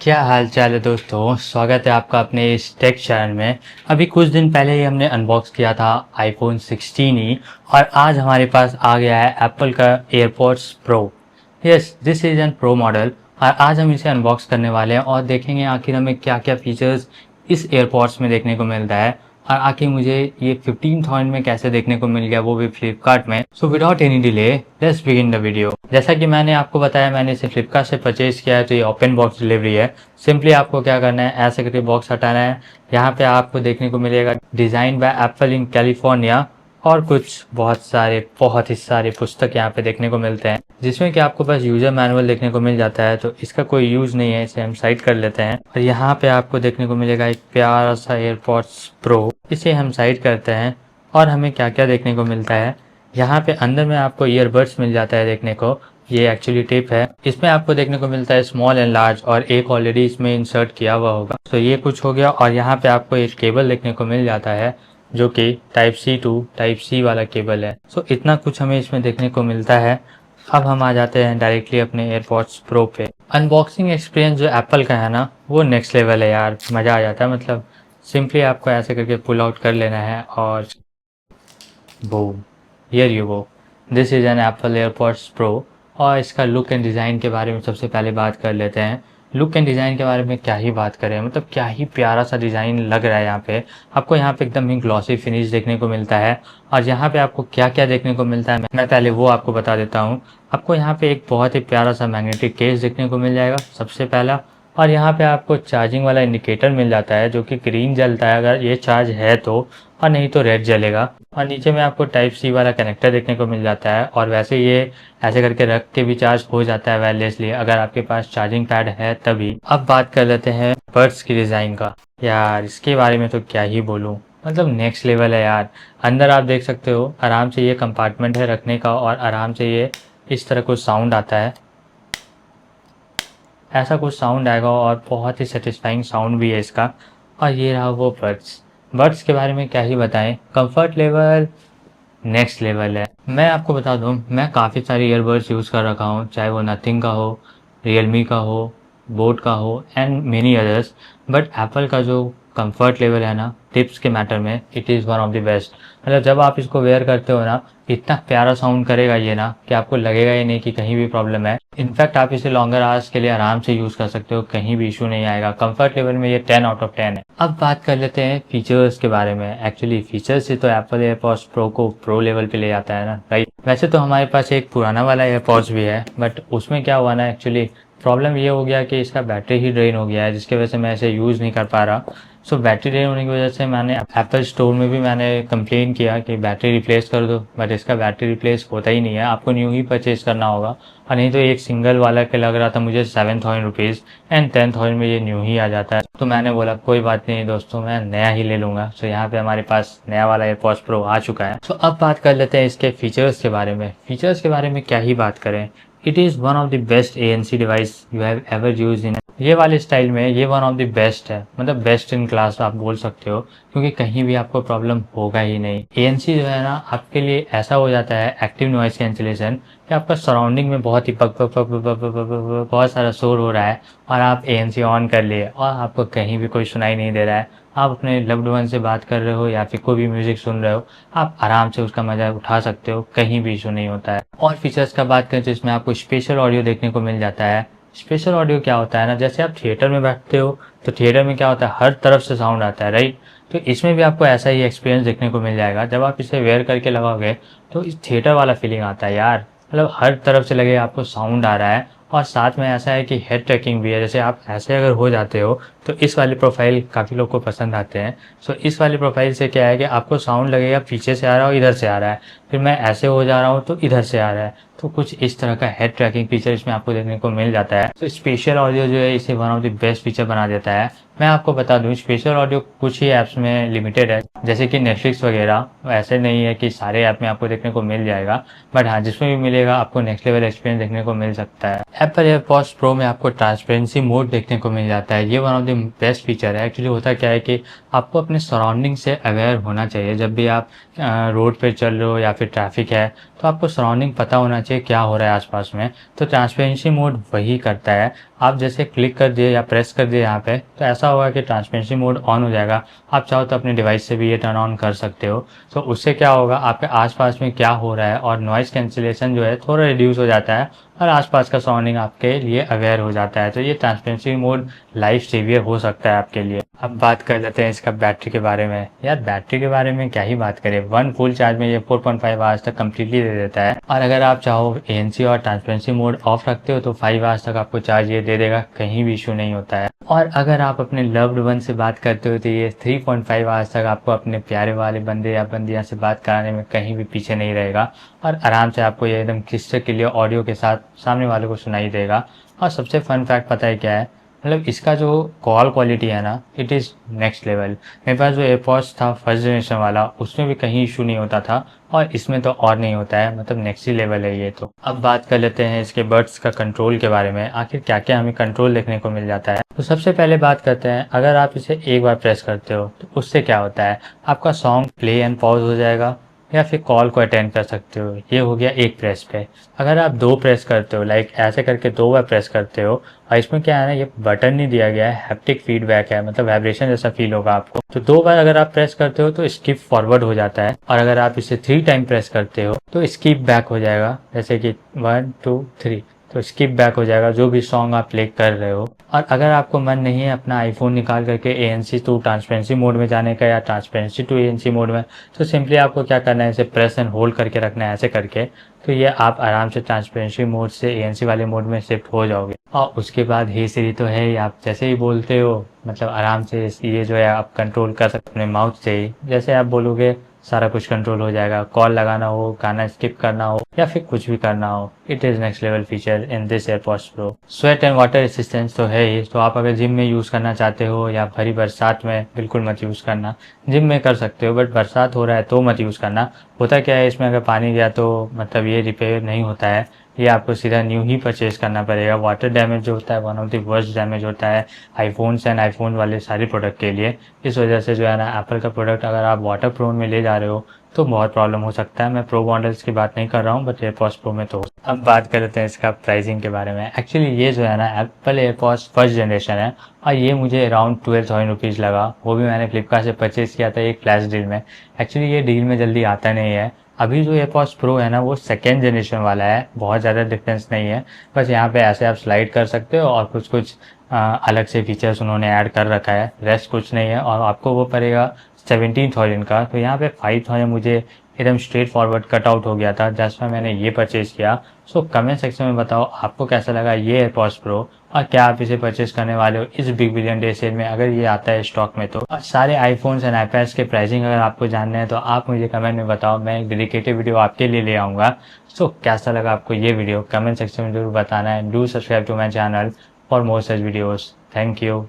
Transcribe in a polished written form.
क्या हाल चाल है दोस्तों। स्वागत है आपका अपने इस टेक चैनल में। अभी कुछ दिन पहले ही हमने अनबॉक्स किया था आईफोन 16 ही, और आज हमारे पास आ गया है एप्पल का AirPods pro. Yes, this is an pro model. और आज हम इसे अनबॉक्स करने वाले हैं और देखेंगे आखिर हमें क्या क्या फीचर्स इस एयरपॉड्स में देखने को मिलता है, और आखिर मुझे ये 15,000 में कैसे देखने को मिल गया, वो भी फ्लिपकार्ट में। So without any delay let's begin the video. जैसा कि मैंने आपको बताया, मैंने इसे फ्लिपकार्ट से परचेज किया है, तो ये ओपन बॉक्स डिलीवरी है। सिंपली आपको क्या करना है, ऐसे करके बॉक्स हटाना है। यहाँ पे आपको देखने को मिलेगा design by apple in California, और कुछ बहुत ही सारे पुस्तक यहाँ पे देखने को मिलते हैं, जिसमें कि आपको बस यूजर मैनुअल देखने को मिल जाता है। तो इसका कोई यूज नहीं है, इसे हम साइड कर लेते हैं। और यहाँ पे आपको देखने को मिलेगा एक प्यारा सा एयरपॉड्स प्रो, इसे हम साइड करते हैं। और हमें क्या क्या देखने को मिलता है, यहाँ पे अंदर में आपको ईयरबड्स मिल जाता है देखने को। ये एक्चुअली टिप है, इसमें आपको देखने को मिलता है स्मॉल एंड लार्ज, और एक ऑलरेडी इसमें इंसर्ट किया हुआ होगा। तो ये कुछ हो गया। और यहाँ पे आपको एक केबल देखने को मिल जाता है, जो कि type C to type C वाला केबल है। सो इतना कुछ हमें इसमें देखने को मिलता है। अब हम आ जाते हैं डायरेक्टली अपने एयरपॉड्स प्रो पे। अनबॉक्सिंग एक्सपीरियंस जो एप्पल का है ना, वो नेक्स्ट लेवल है यार, मज़ा आ जाता है। मतलब सिंपली आपको ऐसे करके पुल आउट कर लेना है और boom, here you go, this is an apple AirPods pro. और इसका लुक एंड डिज़ाइन के बारे में सबसे पहले बात कर लेते हैं। लुक एंड डिज़ाइन के बारे में क्या ही बात करें, मतलब क्या ही प्यारा सा डिज़ाइन लग रहा है। यहाँ पे आपको यहाँ पे एकदम ही ग्लॉसी फिनिश देखने को मिलता है। और यहाँ पे आपको क्या क्या देखने को मिलता है, मैं पहले वो आपको बता देता हूँ। आपको यहाँ पे एक बहुत ही प्यारा सा मैग्नेटिक केस देखने को मिल जाएगा सबसे पहला। और यहाँ पे आपको चार्जिंग वाला इंडिकेटर मिल जाता है, जो कि ग्रीन जलता है अगर ये चार्ज है तो, और नहीं तो रेड जलेगा। और नीचे में आपको टाइप सी वाला कनेक्टर देखने को मिल जाता है। और वैसे ये ऐसे करके रख के भी चार्ज हो जाता है वायरलेसली, अगर आपके पास चार्जिंग पैड है तभी। अब बात कर लेते हैं बड्स की डिज़ाइन का। यार इसके बारे में तो क्या ही बोलूँ, मतलब नेक्स्ट लेवल है यार। अंदर आप देख सकते हो आराम से ये कंपार्टमेंट है रखने का, और आराम से ये इस तरह कुछ साउंड आता है, ऐसा कुछ साउंड आएगा, और बहुत ही सेटिस्फाइंग साउंड भी है इसका। और ये रहा वो बड्स। बड्स के बारे में क्या ही बताएं, कंफर्ट लेवल नेक्स्ट लेवल है। मैं आपको बता दूं, मैं काफ़ी सारे ईयरबड्स यूज़ कर रखा हूँ, चाहे वो नथिंग का हो, रियलमी का हो, बोट का हो, and many others. But Apple का जो कंफर्ट लेवल है ना, टिप्स के मैटर में, it is one of the best. मतलब जब आप इसको वेयर करते हो ना, इतना प्यारा साउंड करेगा ये ना, कि आपको लगेगा ही नहीं कि कहीं भी प्रॉब्लम है। इनफैक्ट आप इसे लॉन्गर आवर्स के लिए आराम से यूज़ कर सकते हो, कहीं भी इशू नहीं आएगा। कंफर्ट लेवल में ये 10 आउट ऑफ 10 है। अब बात कर लेते हैं फीचर्स के बारे में। एक्चुअली फीचर्स से तो एप्पल एयरपॉड्स प्रो को प्रो लेवल पे ले जाता है ना, राइट। वैसे तो हमारे पास एक पुराना वाला एयरपॉड्स भी है, बट उसमें क्या हुआ ना, एक्चुअली प्रॉब्लम ये हो गया कि इसका बैटरी ही ड्रेन हो गया है, जिसकी वजह से मैं इसे यूज़ नहीं कर पा रहा। सो बैटरी ड्रेन होने की वजह से मैंने एप्पल स्टोर में भी मैंने कंप्लेन किया कि बैटरी रिप्लेस कर दो, बट इसका बैटरी रिप्लेस होता ही नहीं है। आपको न्यू ही परचेज करना होगा, और नहीं तो एक सिंगल वाला के लग रहा था मुझे 7,000 रुपीज़, एंड 10,000 में ये न्यू ही आ जाता है। तो मैंने बोला कोई बात नहीं दोस्तों, मैं नया ही ले लूँगा। सो यहाँ पे हमारे पास नया वाला एयरपॉड्स प्रो आ चुका है। तो अब बात कर लेते हैं इसके फीचर्स के बारे में। फीचर्स के बारे में क्या ही बात करें, it is one of the best ANC device you have ever use in. ये वाले स्टाइल में ये वन ऑफ द बेस्ट है, मतलब बेस्ट इन क्लास आप बोल सकते हो, क्योंकि कहीं भी आपको प्रॉब्लम होगा ही नहीं। ANC जो है ना, आपके लिए ऐसा हो जाता है एक्टिव नॉइस कैंसिलेशन, कि आपका सराउंडिंग में बहुत ही पक पक पक पक पक पक बहुत सारा शोर हो रहा है, और आप ANC ऑन कर लिए और आपको कहीं भी कोई सुनाई नहीं दे रहा है। आप अपने लव्ड वन से बात कर रहे हो या फिर कोई भी म्यूजिक सुन रहे हो, आप आराम से उसका मजा उठा सकते हो, कहीं भी इशू नहीं होता है। और फीचर्स का बात करें तो इसमें आपको स्पेशल ऑडियो देखने को मिल जाता है। स्पेशल ऑडियो क्या होता है ना, जैसे आप थिएटर में बैठते हो तो थिएटर में क्या होता है, हर तरफ से साउंड आता है, राइट। तो इसमें भी आपको ऐसा ही एक्सपीरियंस देखने को मिल जाएगा। जब आप इसे वेयर करके लगाओगे तो इस थिएटर वाला फीलिंग आता है यार, मतलब हर तरफ से लगे आपको साउंड आ रहा है। और साथ में ऐसा है कि हेड ट्रैकिंग भी है, जैसे आप ऐसे अगर हो जाते हो तो इस वाली प्रोफाइल काफ़ी लोग को पसंद आते हैं। सो इस वाली प्रोफाइल से क्या है कि आपको साउंड लगेगा पीछे से आ रहा हो, इधर से आ रहा है, फिर मैं ऐसे हो जा रहा हूँ तो इधर से आ रहा है। तो कुछ इस तरह का हेड ट्रैकिंग फीचर इसमें आपको देखने को मिल जाता है। तो स्पेशल ऑडियो जो है इसे one of the best feature बना देता है। मैं आपको बता दूं, स्पेशल ऑडियो कुछ ही ऐप्स में लिमिटेड है, जैसे कि नेटफ्लिक्स वगैरह। ऐसे नहीं है कि सारे ऐप में आपको देखने को मिल जाएगा, बट हाँ जिसमें भी मिलेगा आपको नेक्स्ट लेवल एक्सपीरियंस देखने को मिल सकता है। एप्पल एयरपॉड्स प्रो में आपको ट्रांसपेरेंसी मोड देखने को मिल जाता है। ये one of the best feature है। एक्चुअली होता क्या है कि आपको अपने सराउंडिंग से अवेयर होना चाहिए। जब भी आप रोड पे चल रहे हो या फिर ट्रैफिक है, तो आपको सराउंडिंग पता होना चाहिए क्या हो रहा है आसपास में। तो ट्रांसपेरेंसी मोड वही करता है। आप जैसे क्लिक कर दिए या प्रेस कर दिए यहाँ पे, तो ऐसा होगा कि ट्रांसपेरेंसी मोड ऑन हो जाएगा। आप चाहो तो अपने डिवाइस से भी ये टर्न ऑन कर सकते हो। तो उससे क्या होगा, आपके आसपास में क्या हो रहा है और नॉइज़ कैंसिलेशन जो है थोड़ा रिड्यूस हो जाता है और आसपास का साउंडिंग आपके लिए अवेयर हो जाता है। तो ये ट्रांसपेरेंसी मोड लाइफ सेवियर हो सकता है आपके लिए। अब बात कर लेते हैं इसका बैटरी के बारे में। यार बैटरी के बारे में क्या ही बात करें, वन फुल चार्ज में ये 4.5 आवर्स तक कम्प्लीटली दे देता है। और अगर आप चाहो ANC और ट्रांसपेरेंसी मोड ऑफ रखते हो तो 5 आवर्स तक आपको चार्ज ये दे देगा, कहीं भी इशू नहीं होता है। और अगर आप अपने लव्ड वन से बात करते हो तो ये 3.5 आवर्स तक आपको अपने प्यारे वाले बंदे या बंदियां से बात कराने में कहीं भी पीछे नहीं रहेगा और आराम से आपको ये एकदम क्रिस्टल क्लियर ऑडियो के साथ सामने वाले को सुनाई देगा। और सबसे फन फैक्ट पता है क्या है, मतलब इसका जो कॉल क्वालिटी है ना, इट इज़ नेक्स्ट लेवल। मेरे पास जो एयरपॉड्स था फर्स्ट जनरेशन वाला, उसमें भी कहीं इशू नहीं होता था और इसमें तो और नहीं होता है, मतलब नेक्स्ट ही लेवल है ये तो। अब बात कर लेते हैं इसके बड्स का कंट्रोल के बारे में, आखिर क्या क्या हमें कंट्रोल देखने को मिल जाता है। तो सबसे पहले बात करते हैं, अगर आप इसे एक बार प्रेस करते हो तो उससे क्या होता है, आपका सॉन्ग प्ले एंड पॉज हो जाएगा या फिर कॉल को अटेंड कर सकते हो। ये हो गया एक प्रेस पे। अगर आप दो प्रेस करते हो, लाइक ऐसे करके दो बार प्रेस करते हो, और इसमें क्या है ना, ये बटन नहीं दिया गया है, हैप्टिक फीडबैक है, मतलब वाइब्रेशन जैसा फील होगा आपको। तो दो बार अगर आप प्रेस करते हो तो स्किप फॉरवर्ड हो जाता है और अगर आप इसे 3 टाइम प्रेस करते हो तो स्किप बैक हो जाएगा, जैसे कि 1 2 3, तो स्किप बैक हो जाएगा जो भी सॉन्ग आप प्ले कर रहे हो। और अगर आपको मन नहीं है अपना आईफोन निकाल करके ANC टू ट्रांसपेरेंसी मोड में जाने का या ट्रांसपेरेंसी टू ANC मोड में, तो सिंपली आपको क्या करना है, इसे प्रेस एंड होल्ड करके रखना है ऐसे करके, तो ये आप आराम से ट्रांसपेरेंसी मोड से ANC वाले मोड में शिफ्ट हो जाओगे। और उसके बाद हे सिरी तो है ही, आप जैसे ही बोलते हो मतलब आराम से ये जो है आप कंट्रोल कर सकते अपने माउथ से ही, जैसे आप बोलोगे सारा कुछ कंट्रोल हो जाएगा। कॉल लगाना हो, गाना स्किप करना हो या फिर कुछ भी करना हो, it is next level feature in this AirPods pro. Sweat and water resistance तो है ही, तो आप अगर जिम में यूज़ करना चाहते हो या भरी बरसात में बिल्कुल मत यूज़ करना। जिम में कर सकते हो बट बरसात हो रहा है तो मत यूज़ करना। होता क्या है इसमें, अगर पानी गया तो मतलब ये रिपेयर नहीं होता है, ये आपको सीधा न्यू ही परचेज करना पड़ेगा। वाटर डैमेज जो होता है one of the worst damage होता है आईफोन्स एंड आईफोन वाले सारे प्रोडक्ट के लिए। इस वजह से जो है ना, एप्पल का प्रोडक्ट अगर आप वाटर प्रोन में ले जा रहे हो तो बहुत प्रॉब्लम हो सकता है। मैं प्रो मॉडल्स की बात नहीं कर रहा हूँ बट एयरपॉड्स प्रो में तो। अब बात कर लेते हैं इसका प्राइसिंग के बारे में। एक्चुअली ये जो है ना, एप्पल एयरपॉड्स फर्स्ट जनरेशन है और ये मुझे अराउंड 12,000 रुपीज़ लगा। वो भी मैंने फ्लिपकार्ट से परचेज़ किया था एक फ्लैश डील में। एक्चुअली ये डील में जल्दी आता नहीं है। अभी जो एयरपॉड्स प्रो है ना, वो सेकेंड जनरेशन वाला है, बहुत ज़्यादा डिफरेंस नहीं है। बस यहाँ पे ऐसे आप स्लाइड कर सकते हो और कुछ कुछ अलग से फीचर्स उन्होंने ऐड कर रखा है, रेस्ट कुछ नहीं है। और आपको वो पड़ेगा 17,000 का। तो यहाँ पे 5,000 मुझे एकदम स्ट्रेट फॉरवर्ड कट आउट हो गया था जैसे मैंने ये परचेज़ किया। सो कमेंट सेक्शन में बताओ आपको कैसा लगा ये एयरपॉड्स प्रो और क्या आप इसे परचेज करने वाले हो इस बिग बिलियन डे सेल में अगर ये आता है स्टॉक में तो। और सारे आईफोन्स एंड आईपैड्स के प्राइसिंग अगर आपको जानना है तो आप मुझे कमेंट में बताओ, मैं एक डेडिकेटेड वीडियो आपके लिए ले आऊँगा। सो कैसा लगा आपको ये वीडियो कमेंट सेक्शन में जरूर बताना है। Do subscribe to my channel for more such videos. Thank you.